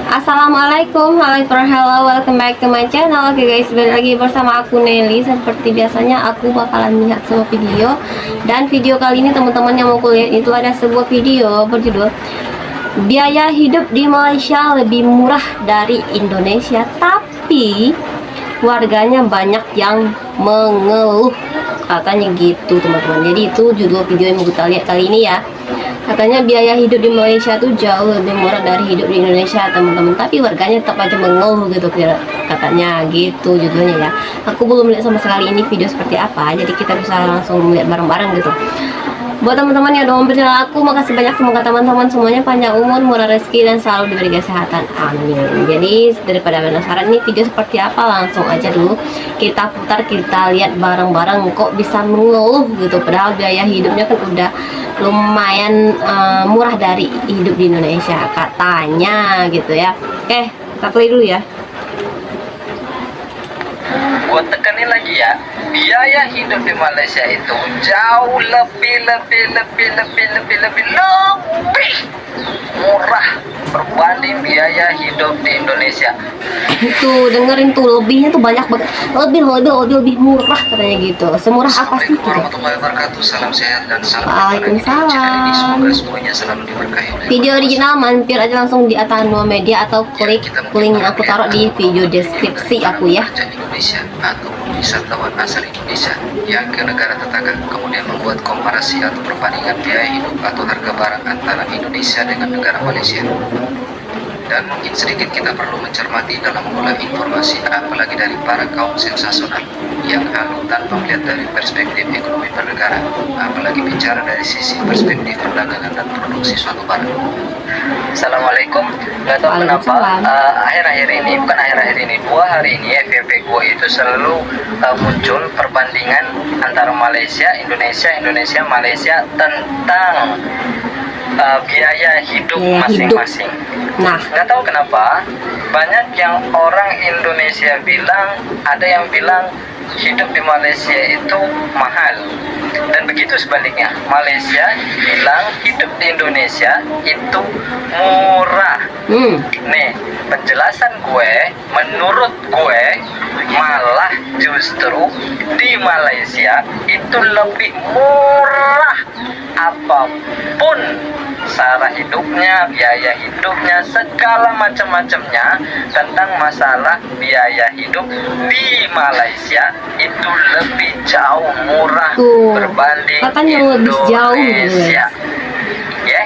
Assalamualaikum, hello, welcome back to my channel. Oke guys, balik lagi bersama aku Nelly. Seperti biasanya aku bakalan lihat sebuah video. Dan video kali ini teman-teman yang mau kuliah itu ada sebuah video berjudul biaya hidup di Malaysia lebih murah dari Indonesia, tapi warganya banyak yang mengeluh, katanya gitu teman-teman. Jadi itu judul video yang mau kita lihat kali ini ya. Katanya biaya hidup di Malaysia tuh jauh lebih murah dari hidup di Indonesia teman-teman, tapi warganya tetap aja mengeluh gitu katanya gitu judulnya ya. Aku belum lihat sama sekali ini video seperti apa, jadi kita bisa langsung melihat bareng-bareng gitu. Buat teman-teman yang doa bersama aku, makasih banyak, semoga teman-teman semuanya panjang umur, murah rezeki, dan selalu diberi kesehatan, amin. Jadi daripada penasaran ini video seperti apa, langsung aja dulu kita putar, kita lihat bareng-bareng. Kok bisa mengeluh gitu, padahal biaya hidupnya kan udah lumayan murah dari hidup di Indonesia katanya gitu ya. Oke, kita play dulu ya. Gue tekanin lagi ya, biaya hidup di Malaysia itu jauh lebih murah berbanding biaya hidup di Indonesia. Itu dengerin tuh, lebihnya tuh banyak banget, lebih murah katanya gitu. Semurah apa sih gitu? Warahmatullahi wabarakatuh. Salam sehat dan salam Waalaikumsalam. Semoga semuanya selalu diberkahi oleh Video original mampir aja langsung di Atanua Media atau klik link yang aku taruh di video deskripsi aku ya. Indonesia ataupun wisatawan asal Indonesia yang ke negara tetangga, kemudian membuat komparasi atau perbandingan biaya hidup atau harga barang antara Indonesia dengan negara Malaysia. Dan mungkin sedikit kita perlu mencermati dalam mengolah informasi, apalagi dari para kaum sensasional yang halu tanpa melihat dari perspektif ekonomi bernegara, apalagi bicara dari sisi perspektif perdagangan dan produksi suatu barang. Assalamualaikum. Gak tahu kenapa akhir-akhir ini, bukan akhir-akhir ini, 2 hari ini FYP gue itu selalu muncul perbandingan antara Malaysia, Indonesia, Malaysia tentang biaya hidup masing-masing. Nah, nggak tahu kenapa banyak yang orang Indonesia bilang, ada yang bilang hidup di Malaysia itu mahal, dan begitu sebaliknya, Malaysia bilang hidup di Indonesia itu murah. Nih penjelasan gue, menurut gue malah justru di Malaysia itu lebih murah, apapun cara hidupnya, biaya hidupnya, segala macam-macamnya tentang masalah biaya hidup di Malaysia itu lebih jauh murah berbanding katanya lebih jauh Indonesia. Ya,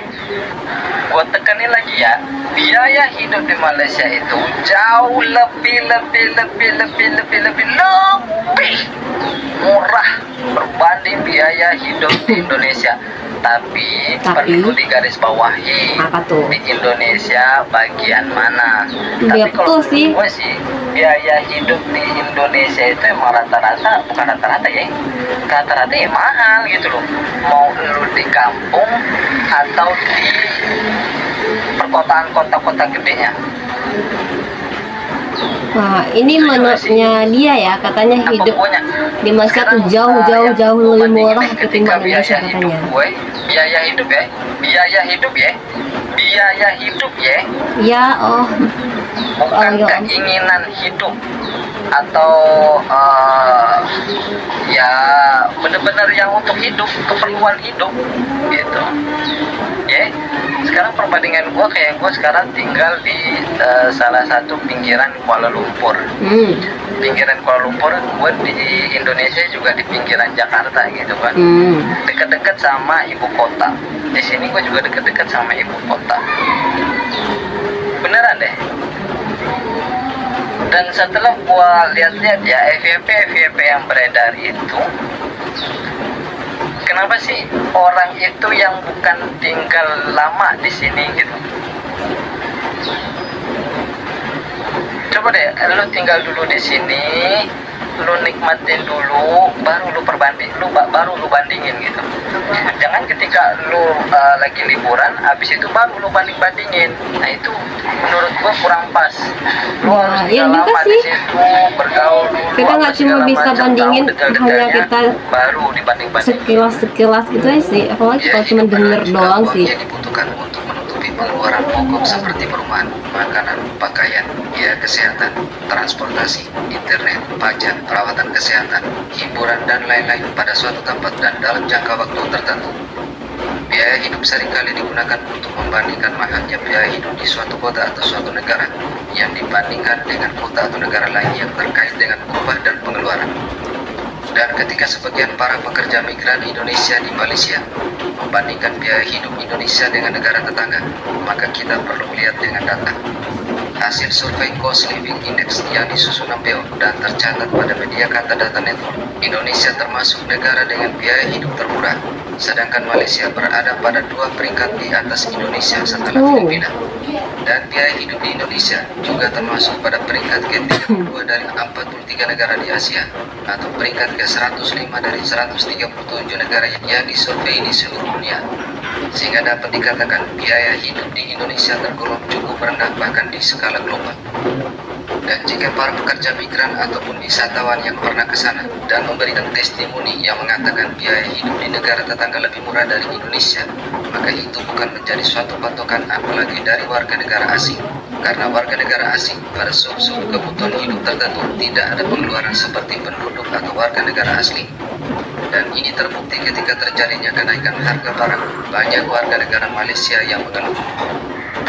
gue tekanin lagi ya, biaya hidup di Malaysia itu jauh lebih murah berbanding biaya hidup di Indonesia. Tapi perlu digarisbawahi, di Indonesia bagian mana. Tapi kalau sih, gue sih biaya hidup di Indonesia itu emang rata-rata, bukan rata-rata ya, rata-rata ya mahal gitu loh. Mau lu di kampung atau di perkotaan kota-kota gedenya. Nah, ini menurutnya dia ya, katanya hidup di Malaysia tuh jauh lebih murah ketimbang Indonesia katanya. Biaya hidup ya. Ya, bukan keinginan hidup atau ya benar-benar yang untuk hidup, keperluan hidup gitu. Ya. Sekarang perbandingan gue, kayak gue sekarang tinggal di salah satu pinggiran Kuala Lumpur. Pinggiran Kuala Lumpur, gue di Indonesia juga di pinggiran Jakarta gitu kan. Dekat-dekat sama ibu kota. Di sini gue juga dekat-dekat sama ibu kota. Beneran deh. Dan setelah gue lihat-lihat ya FYP yang beredar itu, kenapa sih orang itu yang bukan tinggal lama di sini gitu? Coba deh, lu tinggal dulu di sini, lu nikmatin dulu, baru lu bandingin gitu. Jangan ketika lu lagi liburan, habis itu baru lu bandingin. Nah itu menurut gua kurang pas. Lu harus tinggal lama di situ, bergaul dulu. Kita nggak cuma bisa bandingin hanya kita baru dibanding sekilas gitu aja sih. Apalagi kalau cuma denger doang sih. Yang dibutuhkan untuk menutupi pengeluaran pokok seperti perumahan, makanan, pakaian, biaya kesehatan, transportasi, internet, pajak, perawatan kesehatan, hiburan, dan lain-lain pada suatu tempat dan dalam jangka waktu tertentu. Biaya hidup seringkali digunakan untuk membandingkan mahalnya biaya hidup di suatu kota atau suatu negara yang dibandingkan dengan kota atau negara lain yang terkait dengan upah dan pengeluaran. Dan ketika sebagian para pekerja migran Indonesia di Malaysia membandingkan biaya hidup Indonesia dengan negara tetangga, maka kita perlu melihat dengan data. Hasil survei Cost Living Index yang disusun MPO dan tercatat pada media Kata Data Network, Indonesia termasuk negara dengan biaya hidup termurah, sedangkan Malaysia berada pada 2 peringkat di atas Indonesia setelah Filipina. Dan biaya hidup di Indonesia juga termasuk pada peringkat ke-32 dari 43 negara di Asia, atau peringkat ke-105 dari 137 negara yang disurvei di seluruh dunia. Sehingga dapat dikatakan biaya hidup di Indonesia tergolong cukup rendah bahkan di skala global. Dan jika para pekerja migran ataupun wisatawan yang pernah ke sana dan memberikan testimoni yang mengatakan biaya hidup di negara tetangga lebih murah dari Indonesia, maka itu bukan menjadi suatu patokan apalagi dari warga negara asing. Karena warga negara asing pada sub-sub kebutuhan hidup tertentu tidak ada pengeluaran seperti penduduk atau warga negara asli. Dan ini terbukti ketika terjadinya kenaikan harga barang. Banyak warga negara Malaysia yang mengeluh.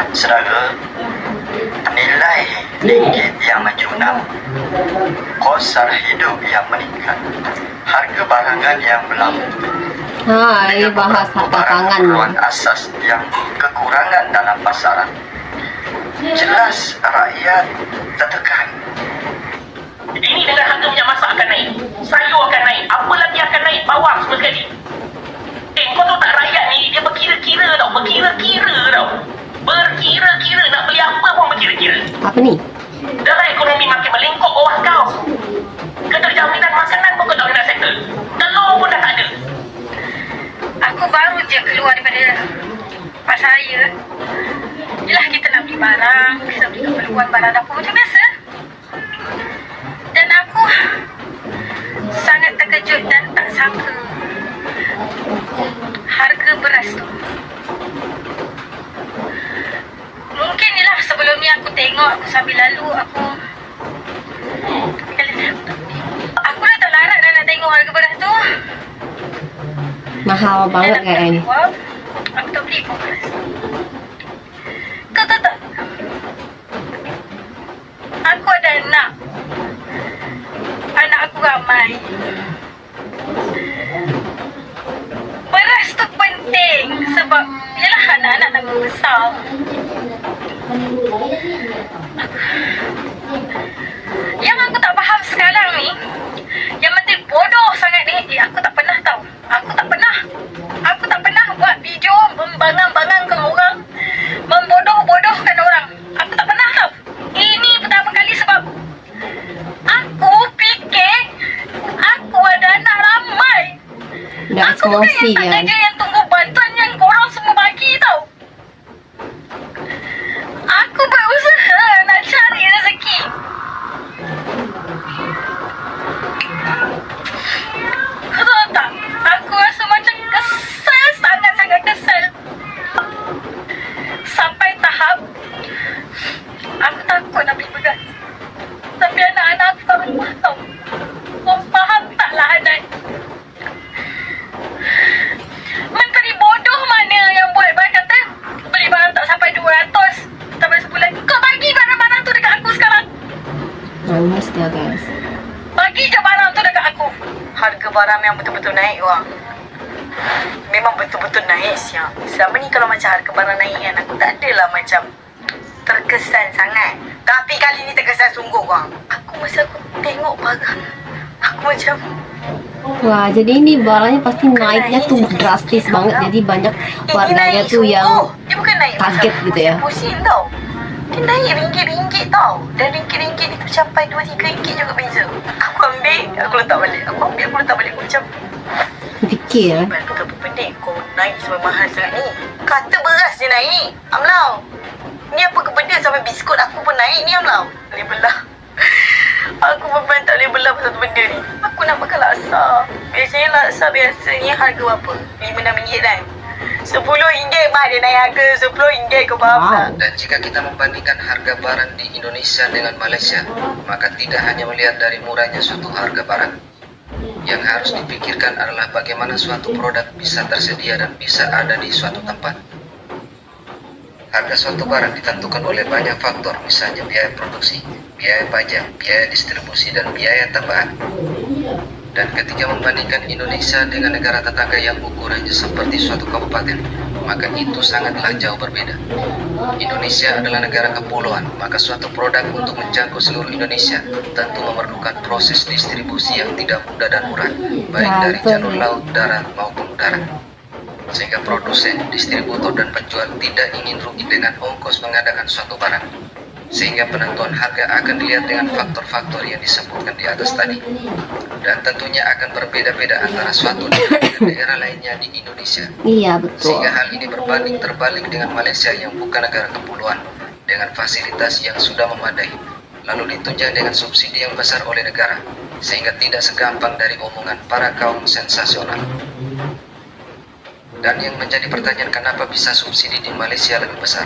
Saudara, nilai ringgit yang menjunam, kos sara hidup yang meningkat, harga barangan yang melambung, Ini bahas harga pangan. keperluan asas yang kekurangan dalam pasaran. Jelas rakyat tertekan. Ini dengan harga minyak masak akan naik, sayur akan naik, apa lagi akan naik, bawang semua sekali. Kau tahu tak, rakyat ni dia berkira-kira tau, berkira-kira nak beli apa pun berkira-kira. Apa ni? Dalam ekonomi makin melingkup bawah kau, keterjaminan makanan pun kau tak boleh nak settle, telur pun dah tak ada. Aku baru je keluar daripada pasar raya. Yelah, kita nak beli barang, kita beli keperluan barang dapur macam biasa. Dan aku sangat terkejut dan tak sangka harga beras tu. Mungkin ni lah sebelum ni aku tengok, aku sambil lalu, aku dah tak larat dah nak tengok harga beras tu. Mahal banget kayaknya. Aku tak beli pun beras. Kau tahu tak? Aku ada anak. Anak aku ramai. Beras tu penting sebab yalah anak-anak nak besar. Yang aku tak faham sekarang ni, yang menteri bodoh sangat ni, aku tak pernah tahu. Aku tak pernah buat video membangang-bangangkan orang, membodoh-bodohkan orang. Aku tak pernah tahu. Ini pertama kali sebab aku fikir aku ada anak ramai. Dah Aku bukan eksklusi yang tak kan. kerja, yang tunggu bantuan yang korang semua bagi tau. Aku berusaha nak cari rezeki. Kau tahu tak? Aku rasa macam kesal, sangat-sangat kesal. Sampai tahap aku takut nak beli beras. Tapi anak-anak aku kat rumah tau. Kau faham taklah, Hanan? Menteri bodoh mana yang buat barang kata beli barang tak sampai 200 sampai sebulan. Kau bagi barang-barang tu dekat aku sekarang. Nangis dia guys. Bagi je barang tu dekat aku. Harga barang yang betul-betul naik wang. Memang betul-betul naik siap. Selama ni kalau macam harga barang naik kan, aku tak adalah macam terkesan sangat. Tapi kali ni terkesan sungguh wang. Aku masa aku tengok barang, aku macam Wah, jadi ini barangnya pasti naiknya tuh drastis banget. Jadi banyak warganya tuh yang dia bukan naik kaget macam gitu ya. pusing tau. Dia naik ringgit-ringgit tau. Dan ringgit-ringgit itu sampai 2-3 ringgit juga beza. Aku ambil, aku letak balik. Aku letak balik. Aku macam fikir. betapa pendek kau naik sampai mahal sangat ni. Kata beras je naik. Amlau. Ni apa ke benda sampai biskut aku pun naik ni Amlau. Boleh belah. Aku memang tak boleh belah pasal satu benda ni. Aku nak makan laksa. Biasanya laksa biasa ni harga berapa? RM5-6 kan? RM10 mah dia naik harga RM10 ke bawah. Dan jika kita membandingkan harga barang di Indonesia dengan Malaysia, maka tidak hanya melihat dari murahnya suatu harga barang. Yang harus dipikirkan adalah bagaimana suatu produk bisa tersedia dan bisa ada di suatu tempat. Harga suatu barang ditentukan oleh banyak faktor, misalnya biaya produksi, biaya pajak, biaya distribusi, dan biaya tambahan. Dan ketika membandingkan Indonesia dengan negara tetangga yang ukurannya seperti suatu kabupaten, maka itu sangatlah jauh berbeda. Indonesia adalah negara kepulauan, maka suatu produk untuk menjangkau seluruh Indonesia tentu memerlukan proses distribusi yang tidak mudah dan murah, baik dari jalur laut, darat, maupun udara. Sehingga produsen, distributor, dan penjual tidak ingin rugi dengan ongkos mengadakan suatu barang. Sehingga penentuan harga akan dilihat dengan faktor-faktor yang disebutkan di atas tadi. Dan tentunya akan berbeda-beda antara suatu daerah dan daerah lainnya di Indonesia. Iya, betul. Sehingga hal ini berbanding terbalik dengan Malaysia yang bukan negara kepulauan, dengan fasilitas yang sudah memadai, lalu ditunjang dengan subsidi yang besar oleh negara, sehingga tidak segampang dari omongan para kaum sensasional. Dan yang menjadi pertanyaan, kenapa bisa subsidi di Malaysia lebih besar?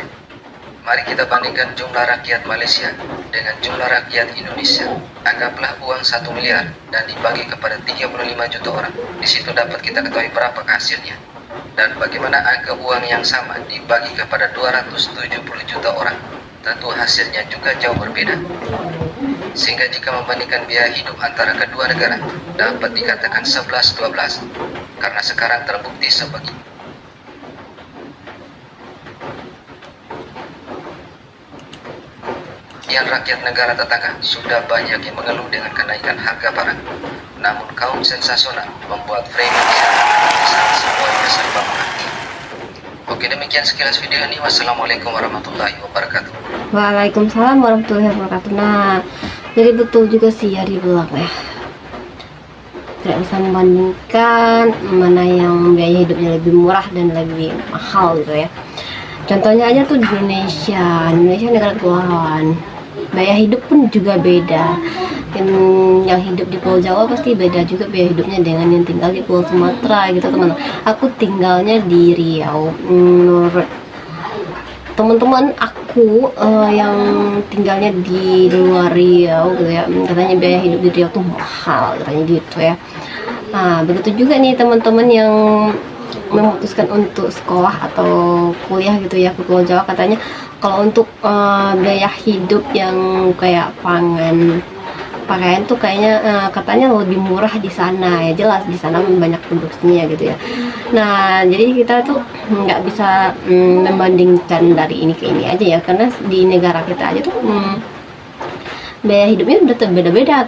Mari kita bandingkan jumlah rakyat Malaysia dengan jumlah rakyat Indonesia. Anggaplah uang 1 miliar dan dibagi kepada 35 juta orang. Di situ dapat kita ketahui berapa hasilnya. Dan bagaimana angka uang yang sama dibagi kepada 270 juta orang. Tentu hasilnya juga jauh berbeda. Sehingga jika membandingkan biaya hidup antara kedua negara, dapat dikatakan 11-12. Karena sekarang terbukti sebegini. Sekian rakyat negara tetangga sudah banyak yang mengeluh dengan kenaikan harga barang. Namun kaum sensasional membuat framing seakan semuanya serba murah. Oke, demikian sekilas video ini. Wassalamualaikum warahmatullahi wabarakatuh. Waalaikumsalam warahmatullahi wabarakatuh. Nah, jadi betul juga sih ya dibilang ya. Tidak bisa membandingkan mana yang biaya hidupnya lebih murah dan lebih mahal gitu ya. Contohnya aja tuh di Indonesia negara kepulauan. Biaya hidup pun juga beda. Yang hidup di Pulau Jawa pasti beda juga biaya hidupnya dengan yang tinggal di Pulau Sumatera gitu teman. Aku tinggalnya di Riau. Menurut teman-teman aku yang tinggalnya di luar Riau gitu ya, katanya biaya hidup di Riau tuh mahal katanya gitu ya. Nah begitu juga nih teman-teman yang memutuskan untuk sekolah atau kuliah gitu ya ke Pulau Jawa, katanya kalau untuk biaya hidup yang kayak pakaian tuh kayaknya katanya lebih murah di sana ya. Jelas di sana banyak produksinya gitu ya. Nah jadi kita tuh nggak bisa membandingkan dari ini ke ini aja ya, karena di negara kita aja tuh biaya hidupnya udah beda-beda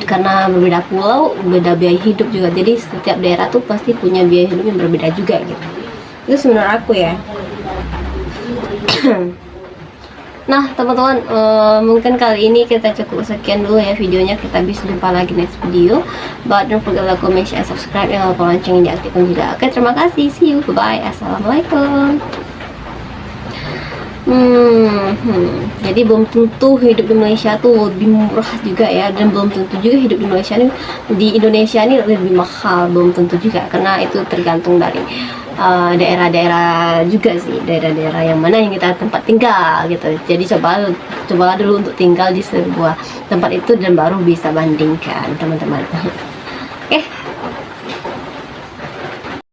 karena berbeda pulau, beda biaya hidup juga. Jadi setiap daerah tuh pasti punya biaya hidup yang berbeda juga gitu. Itu sebenarnya aku ya. Nah teman-teman, mungkin kali ini kita cukup sekian dulu ya videonya. Kita bisa jumpa lagi next video. But don't forget like, comment, share, subscribe, dan lupa loncengnya diaktifkan juga. Oke, terima kasih. See you. Bye. Assalamualaikum. Jadi belum tentu hidup di Malaysia tuh lebih murah juga ya, dan belum tentu juga hidup di Indonesia ini lebih mahal, belum tentu juga, karena itu tergantung dari daerah-daerah juga sih, daerah-daerah yang mana yang kita tempat tinggal gitu. Jadi cobalah dulu untuk tinggal di sebuah tempat itu dan baru bisa bandingkan teman-teman. Oke.